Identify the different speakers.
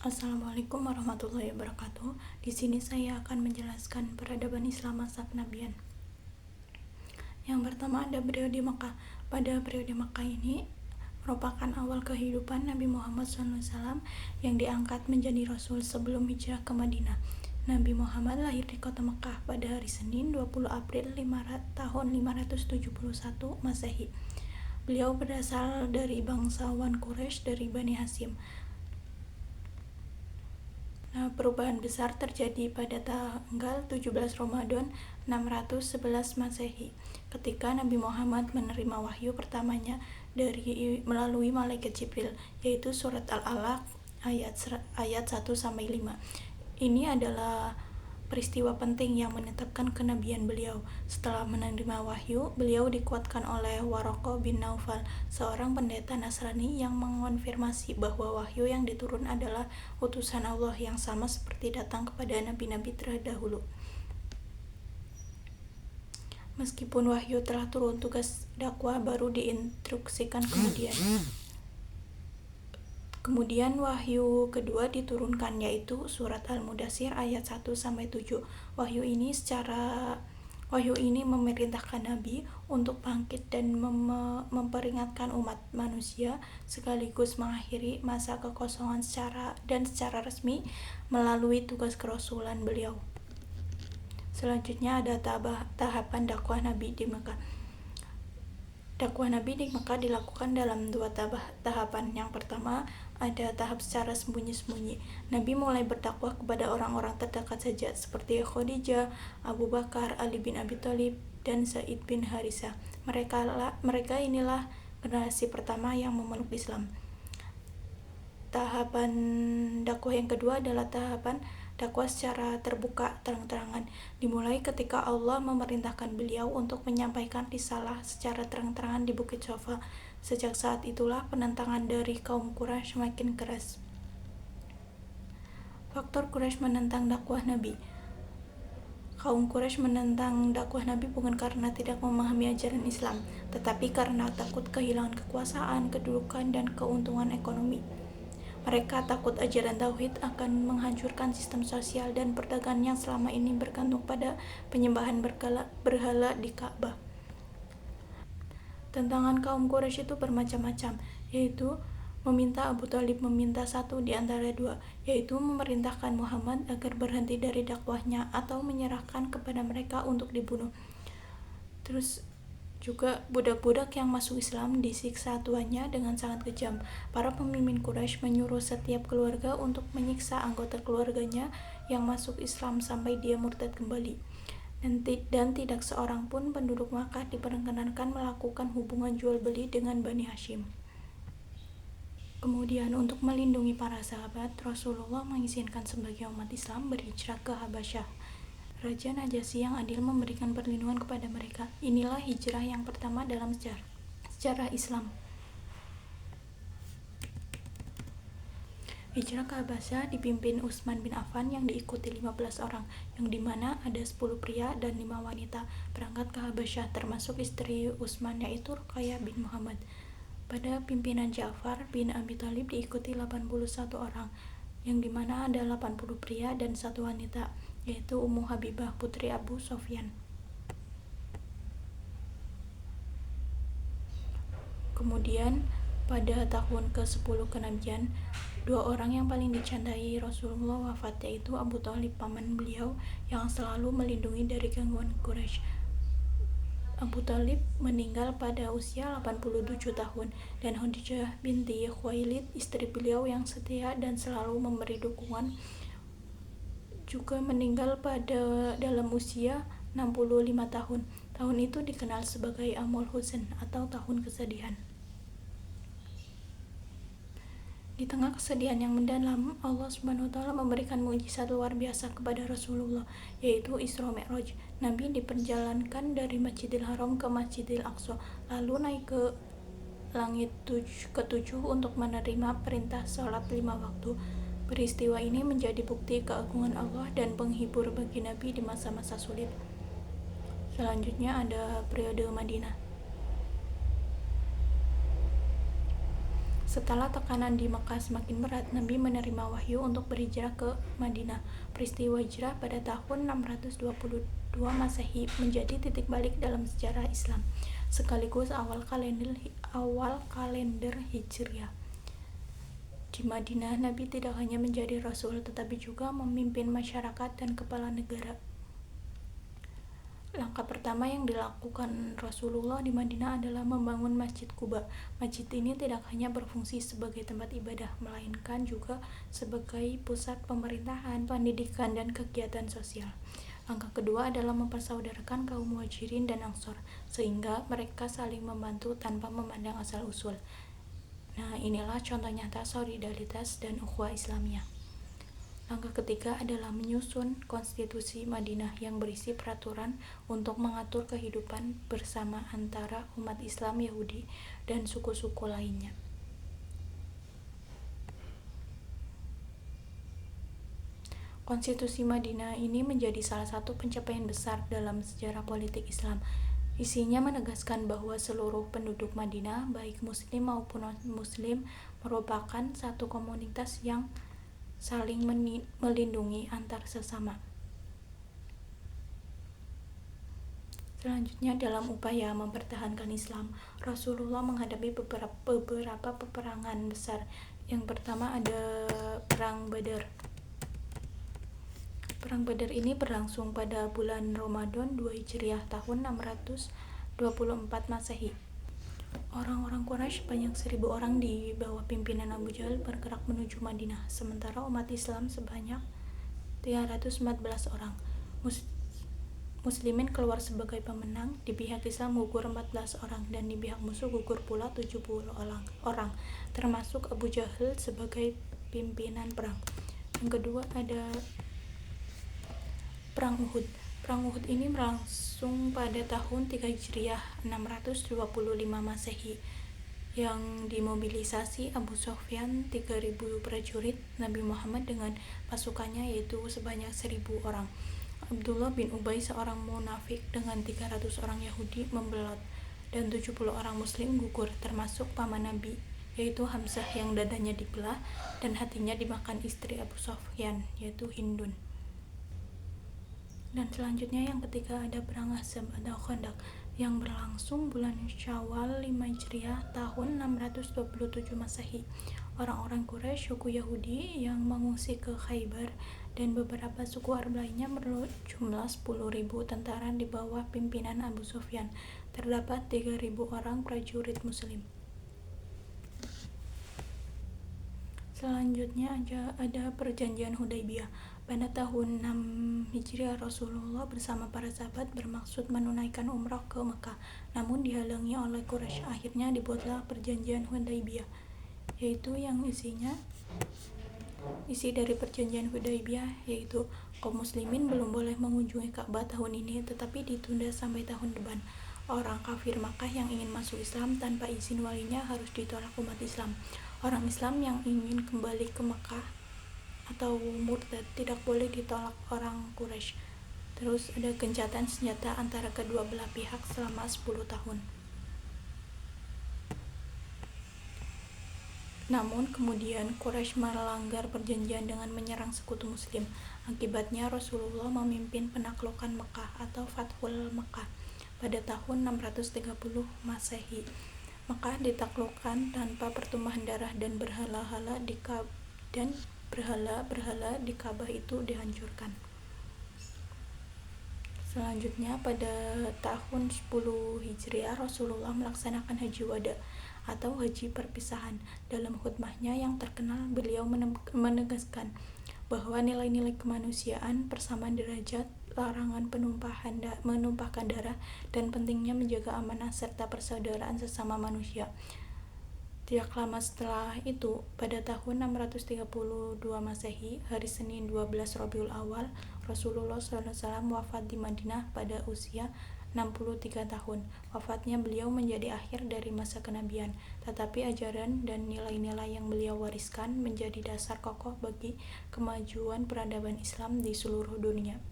Speaker 1: Assalamualaikum warahmatullahi wabarakatuh. Di sini saya akan menjelaskan peradaban Islam masa kenabian. Yang pertama ada periode Makkah. Pada periode Makkah ini merupakan awal kehidupan Nabi Muhammad SAW yang diangkat menjadi Rasul sebelum hijrah ke Madinah. Nabi Muhammad lahir di kota Makkah pada hari Senin 20 April tahun 571 Masehi. Beliau berasal dari bangsawan Quraisy dari Bani Hashim. Perubahan besar terjadi pada tanggal 17 Ramadan 611 Masehi ketika Nabi Muhammad menerima wahyu pertamanya melalui malaikat Jibril, yaitu surat Al-Alaq ayat 1-5. Ini adalah peristiwa penting yang menetapkan kenabian beliau. Setelah menerima wahyu, beliau dikuatkan oleh Waraqah bin Naufal, seorang pendeta Nasrani yang mengonfirmasi bahwa wahyu yang diturun adalah utusan Allah yang sama seperti datang kepada nabi-nabi terdahulu. Meskipun wahyu telah turun, tugas dakwah baru diinstruksikan Kemudian wahyu kedua diturunkan, yaitu surat Al-Mudaththir ayat 1-7. Wahyu ini memerintahkan Nabi untuk bangkit dan memperingatkan umat manusia sekaligus mengakhiri masa kekosongan secara resmi melalui tugas kerasulan beliau. Selanjutnya ada tahapan dakwah Nabi di Mekah. Dakwah Nabi di Mekah dilakukan dalam 2 tahapan. Yang pertama, ada tahap secara sembunyi-sembunyi. Nabi mulai berdakwah kepada orang-orang terdekat saja, seperti Khadijah, Abu Bakar, Ali bin Abi Thalib, dan Zaid bin Harisah. Mereka inilah generasi pertama yang memeluk Islam. Tahapan dakwah yang kedua adalah tahapan dakwah secara terbuka, terang-terangan. Dimulai ketika Allah memerintahkan beliau untuk menyampaikan risalah secara terang-terangan di Bukit Safa. Sejak saat itulah penentangan dari kaum Quraisy semakin keras. Faktor Quraisy menentang dakwah Nabi. Kaum Quraisy menentang dakwah Nabi bukan karena tidak memahami ajaran Islam, tetapi karena takut kehilangan kekuasaan, kedudukan, dan keuntungan ekonomi. Mereka takut ajaran Tauhid akan menghancurkan sistem sosial dan perdagangan yang selama ini bergantung pada penyembahan berhala di Ka'bah. Tantangan kaum Quraisy itu bermacam-macam, yaitu meminta Abu Thalib meminta satu di antara dua, yaitu memerintahkan Muhammad agar berhenti dari dakwahnya atau menyerahkan kepada mereka untuk dibunuh. Terus juga budak-budak yang masuk Islam disiksa tuannya dengan sangat kejam. Para pemimpin Quraisy menyuruh setiap keluarga untuk menyiksa anggota keluarganya yang masuk Islam sampai dia murtad kembali. Dan tidak seorang pun penduduk Makkah diperkenankan melakukan hubungan jual beli dengan Bani Hashim. Kemudian untuk melindungi para sahabat, Rasulullah mengizinkan sebagian umat Islam berhijrah ke Habasyah. Raja Najasyi yang adil memberikan perlindungan kepada mereka. Inilah hijrah yang pertama dalam sejarah Islam. Hijrah ke Habasyah dipimpin Utsman bin Affan yang diikuti 15 orang, yang dimana ada 10 pria dan 5 wanita berangkat ke Habasyah, termasuk istri Utsman yaitu Ruqayyah bin Muhammad. Pada pimpinan Ja'far bin Abi Thalib diikuti 81 orang, yang dimana ada 80 pria dan 1 wanita, yaitu Ummu Habibah putri Abu Sufyan. Kemudian pada tahun ke-10 kenabian, 2 orang yang paling dicintai Rasulullah wafat, yaitu Abu Thalib paman beliau yang selalu melindungi dari gangguan Quraisy. Abu Thalib meninggal pada usia 87 tahun dan Khadijah binti Khuwailid, istri beliau yang setia dan selalu memberi dukungan, juga meninggal dalam usia 65 tahun. Tahun itu dikenal sebagai Amul Huzn atau tahun kesedihan. Di tengah kesedihan yang mendalam, Allah Subhanahu wa taala memberikan mukjizat luar biasa kepada Rasulullah, yaitu Isra Mi'raj. Nabi diperjalankan dari Masjidil Haram ke Masjidil Aqsa, lalu naik ke langit ke-7 untuk menerima perintah salat 5 waktu. Peristiwa ini menjadi bukti keagungan Allah dan penghibur bagi Nabi di masa-masa sulit. Selanjutnya ada periode Madinah. Setelah tekanan di Mekah semakin berat, Nabi menerima wahyu untuk berhijrah ke Madinah. Peristiwa hijrah pada tahun 622 Masehi menjadi titik balik dalam sejarah Islam, sekaligus awal kalender Hijriah. Di Madinah, Nabi tidak hanya menjadi rasul, tetapi juga memimpin masyarakat dan kepala negara. Langkah pertama yang dilakukan Rasulullah di Madinah adalah membangun Masjid Quba. Masjid ini tidak hanya berfungsi sebagai tempat ibadah, melainkan juga sebagai pusat pemerintahan, pendidikan, dan kegiatan sosial. Langkah kedua adalah mempersaudarakan kaum Muhajirin dan Ansor, sehingga mereka saling membantu tanpa memandang asal-usul. Nah, inilah contoh nyata solidaritas dan ukhuwah Islamiyah. Langkah ketiga adalah menyusun konstitusi Madinah yang berisi peraturan untuk mengatur kehidupan bersama antara umat Islam Yahudi dan suku-suku lainnya. Konstitusi Madinah ini menjadi salah satu pencapaian besar dalam sejarah politik Islam. Isinya menegaskan bahwa seluruh penduduk Madinah, baik muslim maupun non-muslim, merupakan satu komunitas yang saling melindungi antar sesama. Selanjutnya, dalam upaya mempertahankan Islam, Rasulullah menghadapi beberapa peperangan besar. Yang pertama ada Perang Badar. Perang Badar ini berlangsung pada bulan Ramadan 2 Hijriah tahun 624 Masehi. Orang-orang Quraisy sebanyak 1.000 orang di bawah pimpinan Abu Jahal bergerak menuju Madinah, sementara umat Islam sebanyak 314 orang. Muslimin keluar sebagai pemenang, di pihak Islam gugur 14 orang dan di pihak musuh gugur pula 70 orang, termasuk Abu Jahal sebagai pimpinan perang. Yang kedua ada Perang Uhud. Perang Uhud ini berlangsung pada tahun 3 Hijriah 625 Masehi yang dimobilisasi Abu Sufyan 3.000 prajurit Nabi Muhammad dengan pasukannya, yaitu sebanyak 1.000 orang. Abdullah bin Ubay, seorang munafik, dengan 300 orang Yahudi membelot dan 70 orang muslim gugur, termasuk paman Nabi, yaitu Hamzah yang dadanya dibelah dan hatinya dimakan istri Abu Sufyan, yaitu Hindun. Dan selanjutnya yang ketiga ada Perang Ahzab atau Khandaq yang berlangsung bulan Syawal 5 Hijriah tahun 627 Masehi. Orang-orang Quraisy, suku Yahudi yang mengungsi ke Khaybar, dan beberapa suku Arab lainnya berjumlah 10.000 tentara di bawah pimpinan Abu Sufyan. Terdapat 3.000 orang prajurit muslim. Selanjutnya ada Perjanjian Hudaybiyah. Pada tahun 6 Hijriah, Rasulullah bersama para sahabat bermaksud menunaikan umrah ke Mekah, namun dihalangi oleh Quraisy. Akhirnya dibuatlah Perjanjian Hudaybiyah, yaitu yang isi dari Perjanjian Hudaybiyah yaitu kaum muslimin belum boleh mengunjungi Ka'bah tahun ini, tetapi ditunda sampai tahun depan. Orang kafir Makkah yang ingin masuk Islam tanpa izin walinya harus ditolak umat Islam. Orang Islam yang ingin kembali ke Makkah atau murtad tidak boleh ditolak orang Quraisy. Terus ada gencatan senjata antara kedua belah pihak selama 10 tahun. Namun kemudian Quraisy melanggar perjanjian dengan menyerang sekutu muslim. Akibatnya Rasulullah memimpin penaklukan Mekah atau Fathul Mekah pada tahun 630 Masehi. Mekah ditaklukkan tanpa pertumpahan darah dan berhala-hala di Ka'bah itu dihancurkan. Selanjutnya pada tahun 10 Hijriah Rasulullah melaksanakan Haji Wada atau Haji Perpisahan. Dalam khutbahnya yang terkenal, beliau menegaskan bahwa nilai-nilai kemanusiaan, persamaan derajat, larangan menumpahkan darah, dan pentingnya menjaga amanah serta persaudaraan sesama manusia. Tidak lama setelah itu, pada tahun 632 Masehi, hari Senin 12 Rabiul Awal, Rasulullah SAW wafat di Madinah pada usia 63 tahun. Wafatnya beliau menjadi akhir dari masa kenabian, tetapi ajaran dan nilai-nilai yang beliau wariskan menjadi dasar kokoh bagi kemajuan peradaban Islam di seluruh dunia.